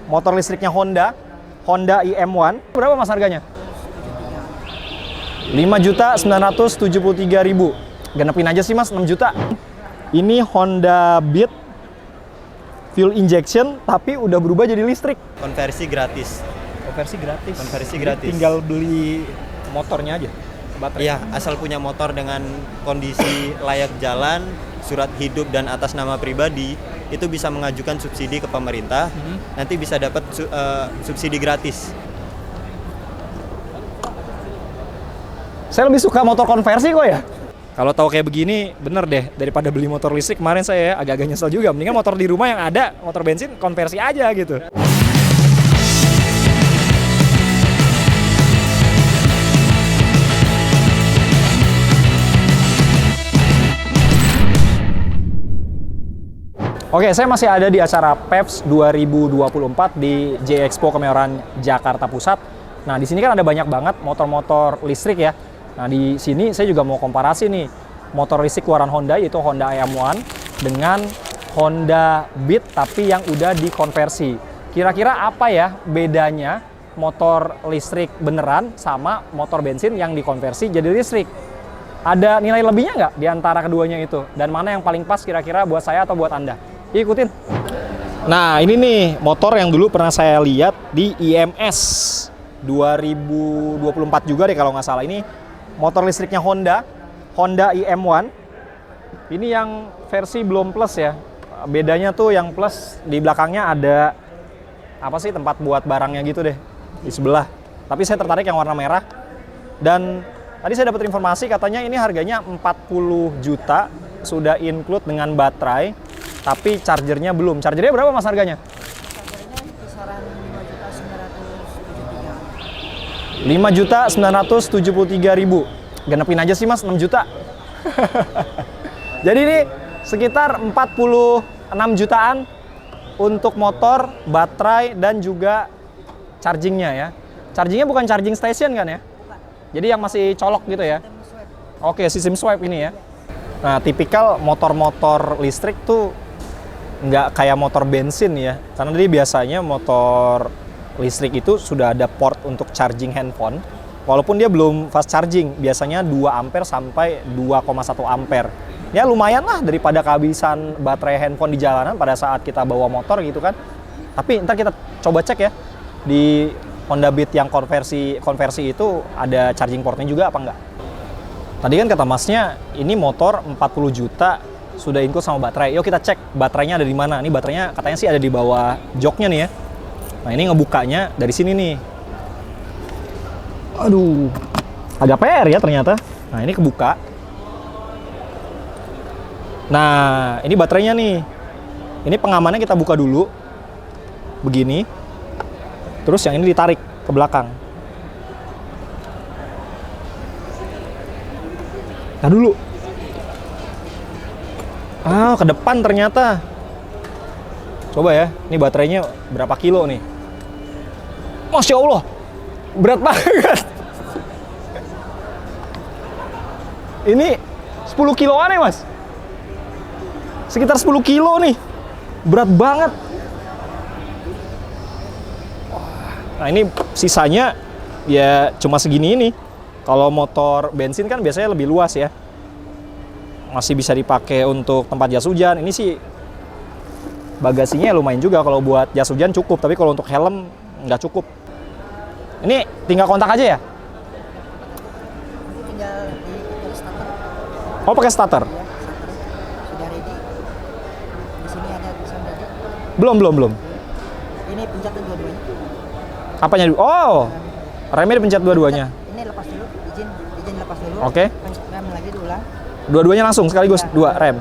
motor listriknya Honda IM1. Berapa mas harganya? 5.973.000. Genepin aja sih mas, 6 juta. Ini Honda Beat fuel injection tapi udah berubah jadi listrik. Konversi gratis. Konversi gratis. Konversi gratis. Tinggal beli motornya aja. Baterai. Iya, asal punya motor dengan kondisi layak jalan, surat hidup dan atas nama pribadi, itu bisa mengajukan subsidi ke pemerintah. Nanti bisa dapat subsidi gratis. Saya lebih suka motor konversi kok ya. Kalau tahu kayak begini, bener deh, daripada beli motor listrik kemarin saya agak-agak nyesel juga. Mendingan motor di rumah yang ada, motor bensin konversi aja gitu. Oke, saya masih ada di acara PEVS 2024 di J-Expo Kemayoran, Jakarta Pusat. Nah, di sini kan ada banyak banget motor-motor listrik ya. Nah, di sini saya juga mau komparasi nih motor listrik keluaran Honda, yaitu Honda IM1 dengan Honda Beat tapi yang udah dikonversi. Kira-kira apa ya bedanya motor listrik beneran sama motor bensin yang dikonversi jadi listrik? Ada nilai lebihnya nggak di antara keduanya itu? Dan mana yang paling pas kira-kira buat saya atau buat Anda? Ikutin. Nah, ini nih motor yang dulu pernah saya lihat di IMS 2024 juga deh kalau nggak salah. Ini motor listriknya Honda IM1. Ini yang versi belum plus ya. Bedanya tuh yang plus di belakangnya ada apa sih, tempat buat barangnya gitu deh di sebelah. Tapi saya tertarik yang warna merah. Dan tadi saya dapat informasi katanya ini harganya 40 juta, sudah include dengan baterai, tapi chargernya belum. Chargernya berapa mas harganya? Harganya kisaran 5.973. 5.973.000. Genepin aja sih mas, 6 juta. Jadi ini sekitar 46 jutaan untuk motor, baterai, dan juga chargingnya ya. Chargingnya bukan charging station kan ya? Jadi yang masih colok gitu ya? Oke, sistem swipe ini ya. Nah, tipikal motor-motor listrik tuh nggak kayak motor bensin ya. Karena dia biasanya motor listrik itu sudah ada port untuk charging handphone. Walaupun dia belum fast charging, biasanya 2 ampere sampai 2,1 ampere. Ya lumayan lah daripada kehabisan baterai handphone di jalanan pada saat kita bawa motor gitu kan. Tapi ntar kita coba cek ya, di Honda Beat yang konversi itu ada charging portnya juga apa enggak. Tadi kan kata masnya ini motor 40 juta sudah include sama baterai. Yuk kita cek baterainya ada di mana. Ini baterainya katanya sih ada di bawah joknya nih ya. Nah ini ngebukanya dari sini nih. Aduh, agak PR ya ternyata. Nah ini kebuka. Nah ini baterainya nih. Ini pengamannya kita buka dulu. Begini. Terus yang ini ditarik ke belakang. Nah dulu. Ah, ke depan ternyata. Coba ya, ini baterainya berapa kilo nih? Masya Allah, berat banget. Ini 10 kiloan ya mas? Sekitar 10 kilo nih. Berat banget. Nah ini sisanya ya cuma segini ini. Kalau motor bensin kan biasanya lebih luas ya. Masih bisa dipakai untuk tempat jas hujan. Ini sih bagasinya lumayan juga, kalau buat jas hujan cukup. Tapi kalau untuk helm nggak cukup. Ini tinggal kontak aja ya? Tinggal di starter. Oh pakai starter? Ya, starter sudah ready. Di sini ada tulisan ready. Belum. Ini pencet dua-duanya. Apanya dulu? Oh, remnya dipencet dua-duanya. Ini lepas dulu, izin lepas dulu. Oke. Rem lagi diulang. Dua-duanya langsung sekaligus, Ya. 2 rem.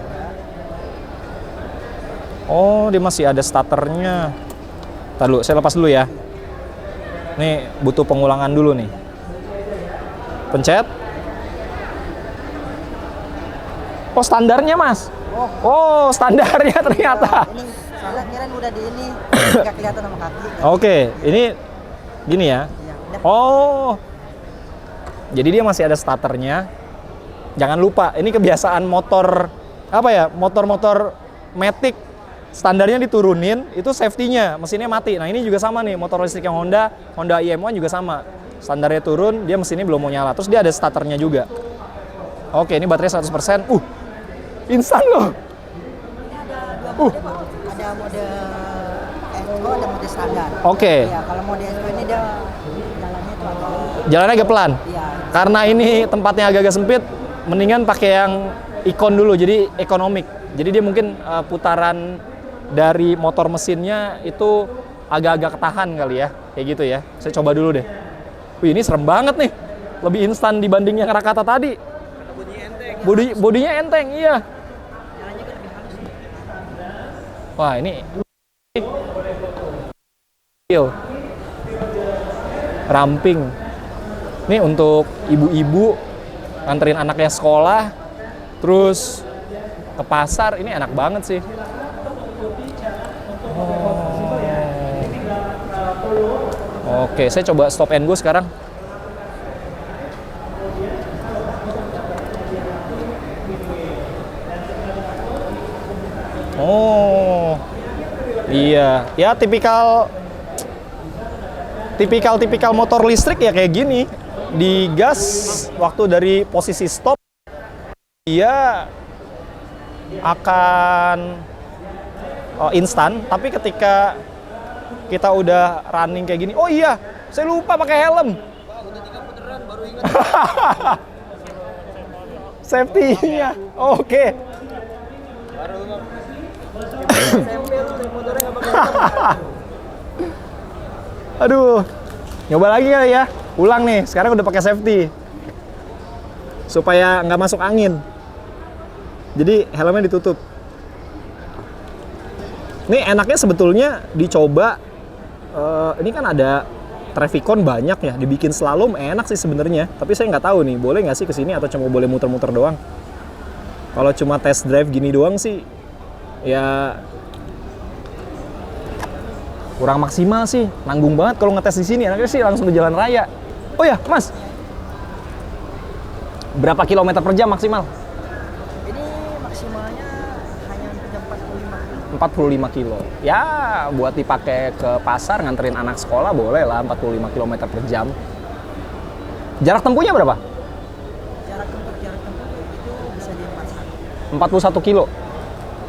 Oh, dia masih ada starternya. Ntar dulu, saya lepas dulu ya. Nih, butuh pengulangan dulu nih. Pencet. Oh, standarnya mas. Oh, standarnya ternyata. Ini salah kirain udah di ini, nggak kelihatan sama kaki. Oke, ini gini ya. Ya, Oh, jadi dia masih ada starternya. Jangan lupa, ini kebiasaan motor apa ya? Motor-motor Matic standarnya diturunin, itu safety-nya, mesinnya mati. Nah ini juga sama nih, motor listrik yang Honda IM1 juga sama. Standarnya turun, dia mesinnya belum mau nyala. Terus dia ada starternya juga. Oke, ini baterai 100%. Instan loh. Ini ada dua mode, Pak. Ada mode Eco, ada mode standar. Oke. Ya, kalau mode Eco ini dia jalannya tuh agak. Jalannya agak pelan. Iya. Karena ini tempatnya agak-agak sempit, mendingan pakai yang Icon dulu, jadi ekonomik. Jadi dia mungkin putaran dari motor mesinnya itu agak-agak ketahan kali ya, kayak gitu ya. Saya coba dulu deh. Wih, ini serem banget nih. Lebih instan dibanding yang Rakata tadi. Bodinya enteng, iya. Wah, ini ramping. Ini untuk ibu-ibu nganterin anaknya sekolah, terus ke pasar, ini enak banget sih. Oke, saya coba stop and go sekarang. Oh, iya, ya tipikal motor listrik ya kayak gini. Digas waktu dari posisi stop, dia akan instan. Tapi ketika kita udah running kayak gini, oh iya, saya lupa pakai helm. Safety-nya, oke. Aduh, nyoba lagi kali ya. Ulang nih, sekarang udah pakai safety supaya nggak masuk angin. Jadi helmnya ditutup. Ini enaknya sebetulnya dicoba. Ini kan ada Trafficon banyak ya, dibikin slalom enak sih sebenarnya. Tapi saya nggak tahu nih, boleh nggak sih kesini atau cuma boleh muter-muter doang. Kalau cuma test drive gini doang sih, ya kurang maksimal sih. Nanggung banget kalau ngetes di sini. Enaknya sih langsung di jalan raya. Oh ya, Mas, berapa kilometer per jam maksimal? Ini maksimalnya hanya 45 kilo. Ya, buat dipakai ke pasar, nganterin anak sekolah boleh lah 45 km per jam. Jarak tempuhnya berapa? jarak tempuh itu bisa di 41 kilo.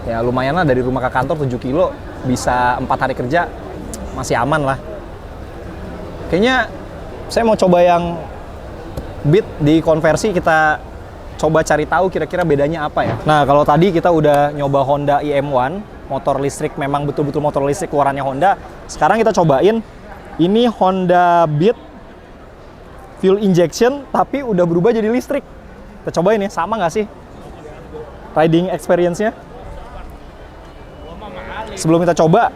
Ya lumayan lah, dari rumah ke kantor 7 kilo, bisa 4 hari kerja, masih aman lah. Kayaknya saya mau coba yang Beat dikonversi, kita coba cari tahu kira-kira bedanya apa ya. Nah, kalau tadi kita udah nyoba Honda IM1, motor listrik, memang betul-betul motor listrik keluarannya Honda. Sekarang kita cobain ini Honda Beat fuel injection, tapi udah berubah jadi listrik. Kita cobain ya, sama nggak sih riding experience-nya? Sebelum kita coba,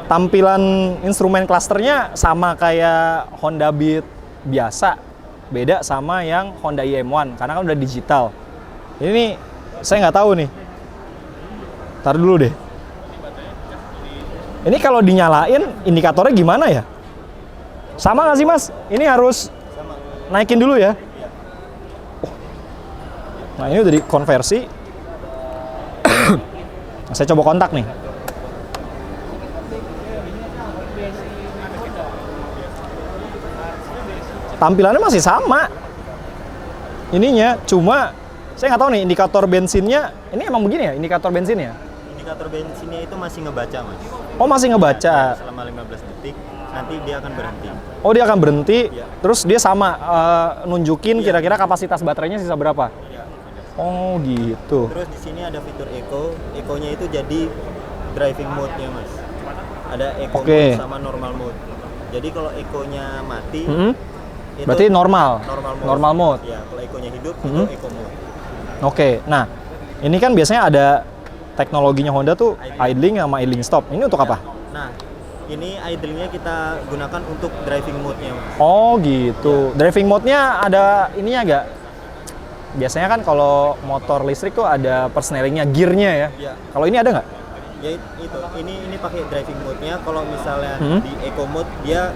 tampilan instrumen klasternya sama kayak Honda Beat biasa, beda sama yang Honda IM1 karena kan udah digital. Ini saya nggak tahu nih. Ntar dulu deh. Ini kalau dinyalain indikatornya gimana ya? Sama nggak sih, Mas? Ini harus naikin dulu ya. Nah, ini udah dikonversi. Saya coba kontak nih. Tampilannya masih sama. Ininya, cuma saya nggak tahu nih indikator bensinnya. Ini emang begini ya indikator bensinnya? Indikator bensinnya itu masih ngebaca, Mas. Oh, masih ngebaca. Selama 15 detik, nanti dia akan berhenti. Oh, dia akan berhenti. Ya. Terus dia sama nunjukin Ya. kira-kira kapasitas baterainya sisa berapa? Ya. Oh, gitu. Terus di sini ada fitur eco. Eco-nya itu jadi driving mode-nya, Mas. Ada eco Oke. mode sama normal mode. Jadi kalau eco-nya mati, itu Berarti normal. normal mode. mode. Ya, kalau eco-nya hidup itu eco mode. Oke. Nah, ini kan biasanya ada teknologinya Honda tuh idling sama idling stop. Ini untuk apa? Nah, ini idlingnya kita gunakan untuk driving mode-nya, Mas. Oh, gitu. Driving mode-nya ada ininya nggak? Biasanya kan kalau motor listrik tuh ada persnelingnya, gearnya ya. Ya. Kalau ini ada nggak? Ya itu. Ini pakai driving mode-nya. Kalau misalnya di eco mode dia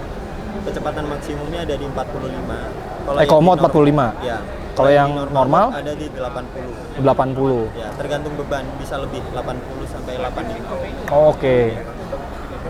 kecepatan maksimumnya ada di 45. Kalau Eco yang di mode normal- 45. Ya. Kalau yang normal ada di 80. 80. Ya, tergantung beban, bisa lebih 80 sampai 85. Oh, oke.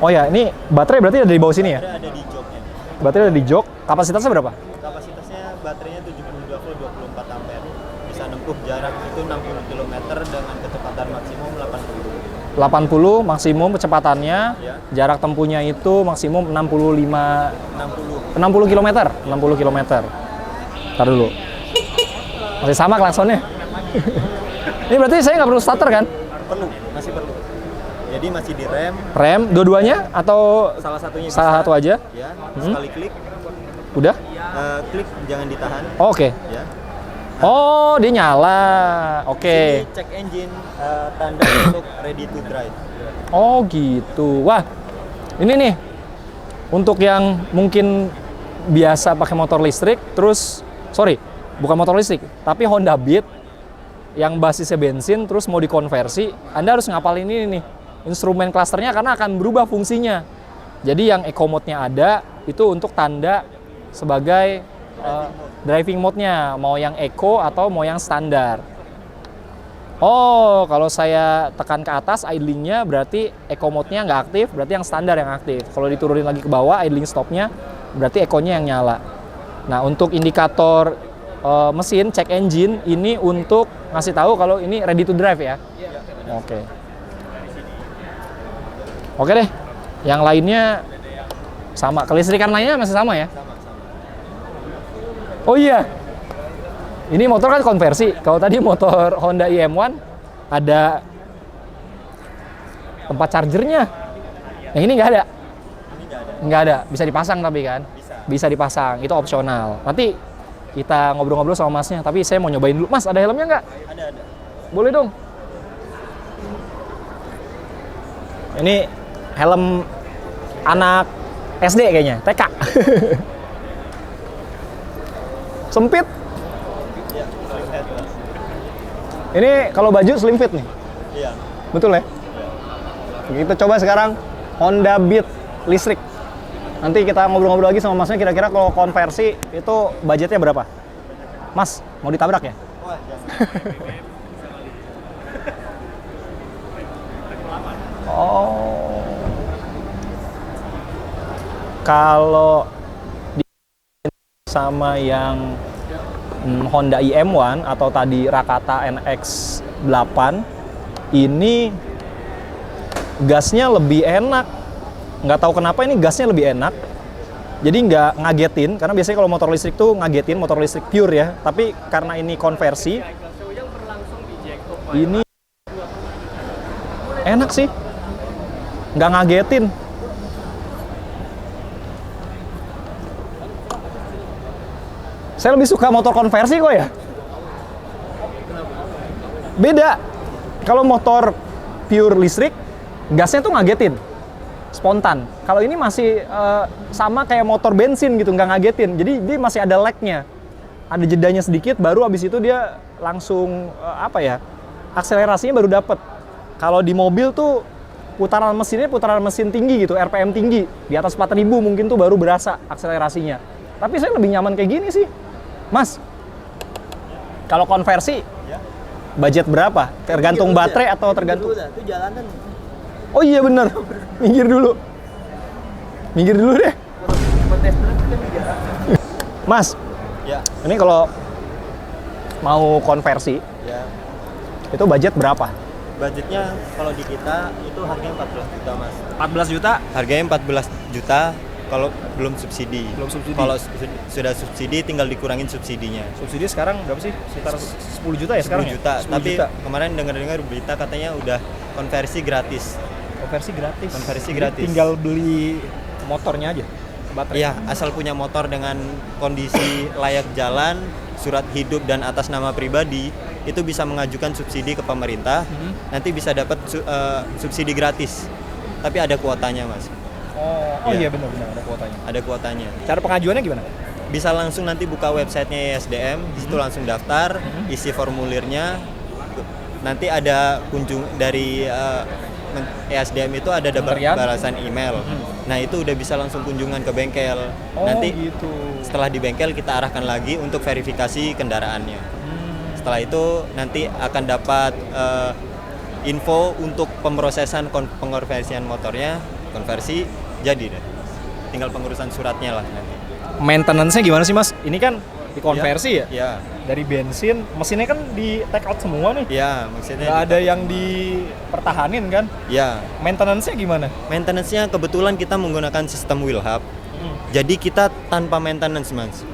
Oh ya, ini baterai berarti ada di bawah sini ya? Baterai ada di joknya. Baterai ada di jok. Kapasitasnya berapa? Kapasitasnya baterainya 72 volt 24 ampere. Bisa nempuh jarak itu 60 km dengan kecepatan maksimum 80. 80 maksimum kecepatannya, Ya. jarak tempuhnya itu maksimum 65 60. 60 km. 60 km. Ntar dulu. Masih sama klaksonnya. Ini berarti saya nggak perlu starter kan? Perlu, masih perlu. Jadi masih di rem, Rem dua-duanya atau salah satunya salah bisa. satu aja? Ya, sekali klik, Udah? klik jangan ditahan. Oh, oke. Ya. Oh, dia nyala. Oke. Ini check engine, tanda untuk ready to drive. Oh, gitu. Wah, ini nih untuk yang mungkin biasa pakai motor listrik, terus bukan motor listrik, tapi Honda Beat yang basisnya bensin, terus mau dikonversi, Anda harus ngapalin ini nih, instrumen klasternya karena akan berubah fungsinya. Jadi yang eco mode-nya ada, itu untuk tanda sebagai driving mode-nya, mau yang eco atau mau yang standar. Oh, kalau saya tekan ke atas idling-nya berarti eco mode-nya nggak aktif, berarti yang standar yang aktif. Kalau diturunin lagi ke bawah idling stop-nya, berarti eco-nya yang nyala. Nah, untuk indikator mesin, check engine, ini untuk ngasih tahu kalau ini ready to drive ya? Oke. Oke deh, yang lainnya sama. Kelistrikan lainnya masih sama ya? Oh iya, ini motor kan konversi. Kalau tadi motor Honda IM1 ada tempat chargernya. Yang ini nggak ada. Nggak ada. Bisa dipasang tapi kan? Bisa dipasang. Itu opsional. Nanti kita ngobrol-ngobrol sama masnya. Tapi saya mau nyobain dulu. Mas, ada helmnya nggak? Ada. Boleh dong. Ini helm anak SD kayaknya, TK. Sempit. Ya, slim head, Mas. Ini kalau baju slim fit nih. Iya. Betul ya? Kita coba sekarang Honda Beat listrik. Nanti kita ngobrol-ngobrol lagi sama masnya kira-kira kalau konversi itu budgetnya berapa? Mas, mau ditabrak ya? Wah, jangan. Oh. Kalau di sama yang Honda IM1 atau tadi Rakata NX8 ini gasnya lebih enak. Nggak tahu kenapa ini gasnya lebih enak. Jadi nggak ngagetin, karena biasanya kalau motor listrik tuh ngagetin, motor listrik pure ya. Tapi karena ini konversi, ini enak sih. Nggak ngagetin. Saya lebih suka motor konversi kok ya. Beda. Kalau motor pure listrik, gasnya tuh ngagetin. Spontan. Kalau ini masih sama kayak motor bensin gitu, nggak ngagetin. Jadi dia masih ada lag-nya. Ada jedanya sedikit, baru abis itu dia langsung akselerasinya baru dapet. Kalau di mobil tuh putaran mesin tinggi gitu, RPM tinggi. Di atas 4.000 mungkin tuh baru berasa akselerasinya. Tapi saya lebih nyaman kayak gini sih. Mas, kalau konversi, budget berapa? Tergantung baterai atau tergantung? Itu jalanan. Oh iya bener, minggir dulu deh. Mas, Ya. ini kalau mau konversi, Ya. itu budget berapa? Budgetnya kalau di kita itu harganya 14 juta, Mas. 14 juta? Harganya 14 juta kalau belum subsidi. Belum subsidi. Kalau sudah subsidi tinggal dikurangin subsidinya. Subsidi sekarang berapa sih? Sekitar 10 juta ya sekarang 10 juta. ya? 10 Tapi juta. kemarin dengar-dengar berita katanya udah konversi gratis. Konversi gratis. Konversi Jadi gratis. tinggal beli motornya aja, baterai. Iya, asal punya motor dengan kondisi layak jalan, surat hidup dan atas nama pribadi, itu bisa mengajukan subsidi ke pemerintah. Nanti bisa dapat subsidi gratis. Tapi ada kuotanya, Mas. Oh Iya. iya benar ada kuotanya. Ada kuotanya. Cara pengajuannya gimana? Bisa langsung nanti buka websitenya ISDM, di situ langsung daftar, isi formulirnya. Nanti ada kunjung dari ESDM itu ada Kementerian? balasan email. Nah itu udah bisa langsung kunjungan ke bengkel. Oh Nanti gitu. setelah di bengkel kita arahkan lagi untuk verifikasi kendaraannya. Setelah itu nanti akan dapat info untuk pemrosesan pengonversian motornya, konversi jadi deh. Tinggal pengurusan suratnya lah nanti. Maintenance-nya gimana sih Mas? Ini kan dikonversi ya? Ya. Dari bensin, mesinnya kan di take out semua nih. Ya, maksudnya Nggak ada yang dipertahanin kan? Ya. Maintenance-nya gimana? Maintenance-nya kebetulan kita menggunakan sistem wheel hub. Jadi kita tanpa maintenance, Mas.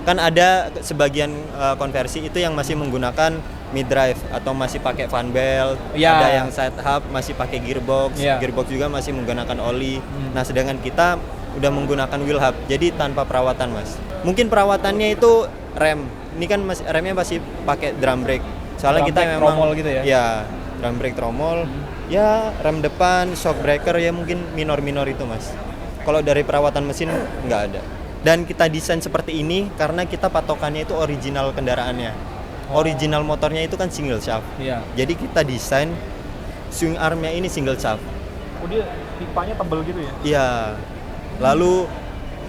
Kan ada sebagian konversi itu yang masih menggunakan mid drive atau masih pakai fan belt, Ya. ada yang side hub masih pakai gearbox, Ya. gearbox juga masih menggunakan oli. Nah, sedangkan kita udah menggunakan wheel hub, jadi tanpa perawatan, Mas. Mungkin perawatannya itu rem. Ini kan remnya masih pakai drum brake. Soalnya Drum kita brake, memang tromol gitu ya? Ya, drum brake tromol. Ya, rem depan, shock breaker ya mungkin minor-minor itu, Mas. Kalau dari perawatan mesin nggak ada. Dan kita desain seperti ini karena kita patokannya itu original kendaraannya. Original motornya itu kan single shaft. Iya. Jadi kita desain swing armnya ini single shaft. Oh dia pipanya tebel gitu ya? Iya. Lalu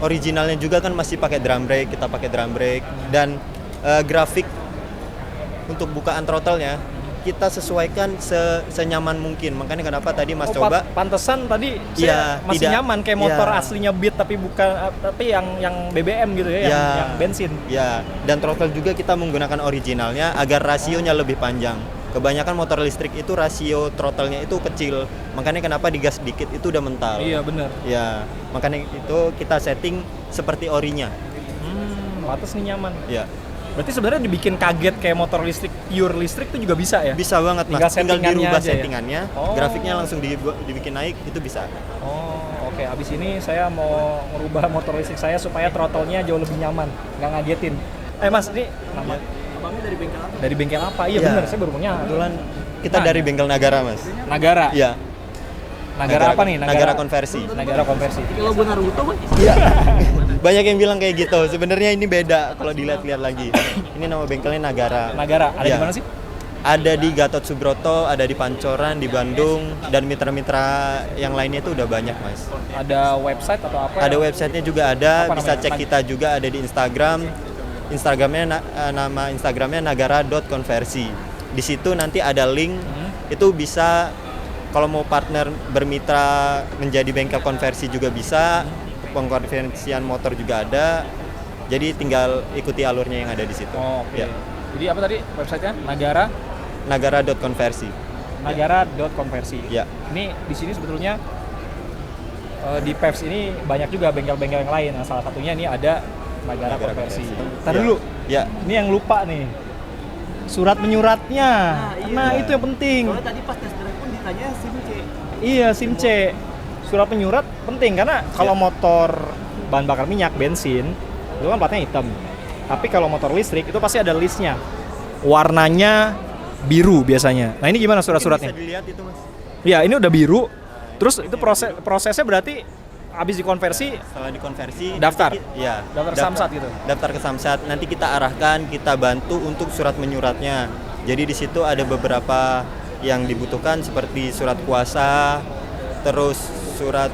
originalnya juga kan masih pakai drum brake, kita pakai drum brake dan grafik untuk bukaan throttle-nya kita sesuaikan senyaman mungkin. Makanya kenapa tadi Mas coba pantesan tadi Iya, saya masih tidak. nyaman kayak motor Iya. aslinya Beat tapi bukan tapi yang BBM gitu ya, Iya. yang bensin. Ya, dan throttle juga kita menggunakan originalnya agar rasionya lebih panjang. Kebanyakan motor listrik itu rasio throttle-nya itu kecil. Makanya kenapa digas dikit itu udah mental. Iya benar. Ya, makanya itu kita setting seperti orinya. Pantes nih nyaman. Ya. Berarti sebenarnya dibikin kaget kayak motor listrik, pure listrik itu juga bisa ya? Bisa banget, Mas. Tinggal Tinggal settingannya dirubah aja ya? settingannya, Oh. grafiknya langsung dibikin naik, itu bisa. Oh, oke. Abis ini saya mau merubah motor listrik saya supaya throttle-nya jauh lebih nyaman, nggak ngagetin. Mas, ini nama abangnya dari bengkel apa? Dari bengkel apa? Iya Ya. benar, saya baru punya. Kebetulan kita Nah. dari bengkel Nagara, Mas. Nagara. Iya. Nagara apa nih? Nagara konversi. Nagara konversi. Kalau gue Naruto mah Iya. Banyak yang bilang kayak gitu. Sebenarnya ini beda kalau dilihat-lihat lagi. Ini nama bengkelnya Nagara. Nagara ada Iya. di mana sih? Ada di Gatot Subroto, ada di Pancoran, di Bandung, dan mitra-mitra yang lainnya itu udah banyak, Mas. Ada website atau apa? Ada websitenya juga ada, Apa bisa namanya? cek kita juga ada di Instagram. Nama Instagramnya nagara.konversi. Di situ nanti ada link, itu bisa kalau mau partner bermitra menjadi bengkel konversi juga bisa, pengkonversian motor juga ada. Jadi tinggal ikuti alurnya yang ada di situ. Oh, oke. Ya. Jadi apa tadi websitenya? Nagara Nagara.konversi. Nagara.konversi. Ya. Ini di sini sebetulnya di Pevs ini banyak juga bengkel-bengkel yang lain. Nah, salah satunya ini ada Nagara konversi. Ntar Ya. dulu. Ya. Ini yang lupa nih. Surat menyuratnya. Nah, iya. itu yang penting. soalnya tadi pas tes drive pun ditanya SIM C. Iya, SIM C. Surat penyurat penting karena kalau motor bahan bakar minyak, bensin, itu kan platnya hitam. Tapi kalau motor listrik itu pasti ada listnya. Warnanya biru biasanya. Nah, ini gimana surat-suratnya? Bisa dilihat itu, Mas. Ya, ini udah biru. Terus itu prosesnya berarti habis dikonversi Setelah dikonversi Daftar? Iya. Daftar ke Samsat gitu? Daftar ke Samsat. Nanti kita arahkan, kita bantu untuk surat menyuratnya. Jadi di situ ada beberapa yang dibutuhkan seperti surat kuasa, terus surat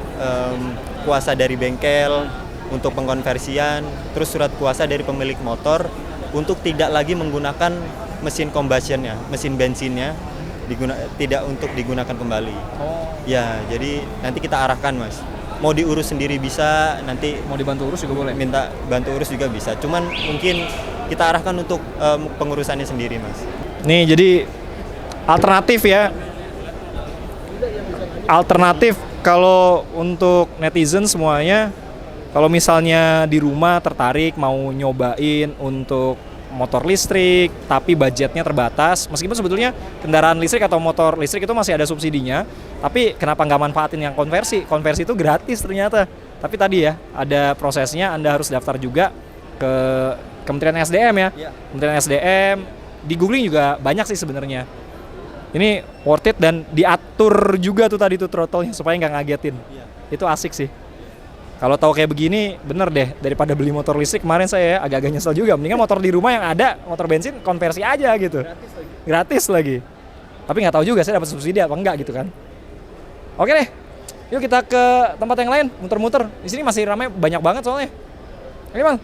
kuasa dari bengkel untuk pengkonversian, terus surat kuasa dari pemilik motor untuk tidak lagi menggunakan mesin combustionnya, mesin bensinnya tidak untuk digunakan kembali. Oh, Ya, jadi nanti kita arahkan, Mas. Mau diurus sendiri bisa, nanti mau dibantu urus juga boleh. minta bantu urus juga bisa. Cuman mungkin kita arahkan untuk pengurusannya sendiri, Mas. Nih, jadi alternatif ya. Alternatif kalau untuk netizen semuanya, kalau misalnya di rumah tertarik mau nyobain untuk motor listrik tapi budgetnya terbatas, meskipun sebetulnya kendaraan listrik atau motor listrik itu masih ada subsidinya, tapi kenapa nggak manfaatin yang konversi? Konversi itu gratis ternyata. Tapi tadi ya ada prosesnya, Anda harus daftar juga ke Kementerian SDM ya. Iya. Kementerian SDM, di googling juga banyak sih sebenarnya. Ini worth it dan diatur juga tuh tadi tuh throttle-nya supaya nggak ngagetin. Iya. Itu asik sih. Kalau tahu kayak begini, bener deh, daripada beli motor listrik kemarin saya agak-agak nyesel juga. Mendingan motor di rumah yang ada, motor bensin konversi aja gitu. Gratis lagi. Tapi nggak tahu juga saya dapat subsidi apa enggak gitu kan. Oke deh, yuk kita ke tempat yang lain, muter-muter. Di sini masih ramai, banyak banget soalnya. Oke bang.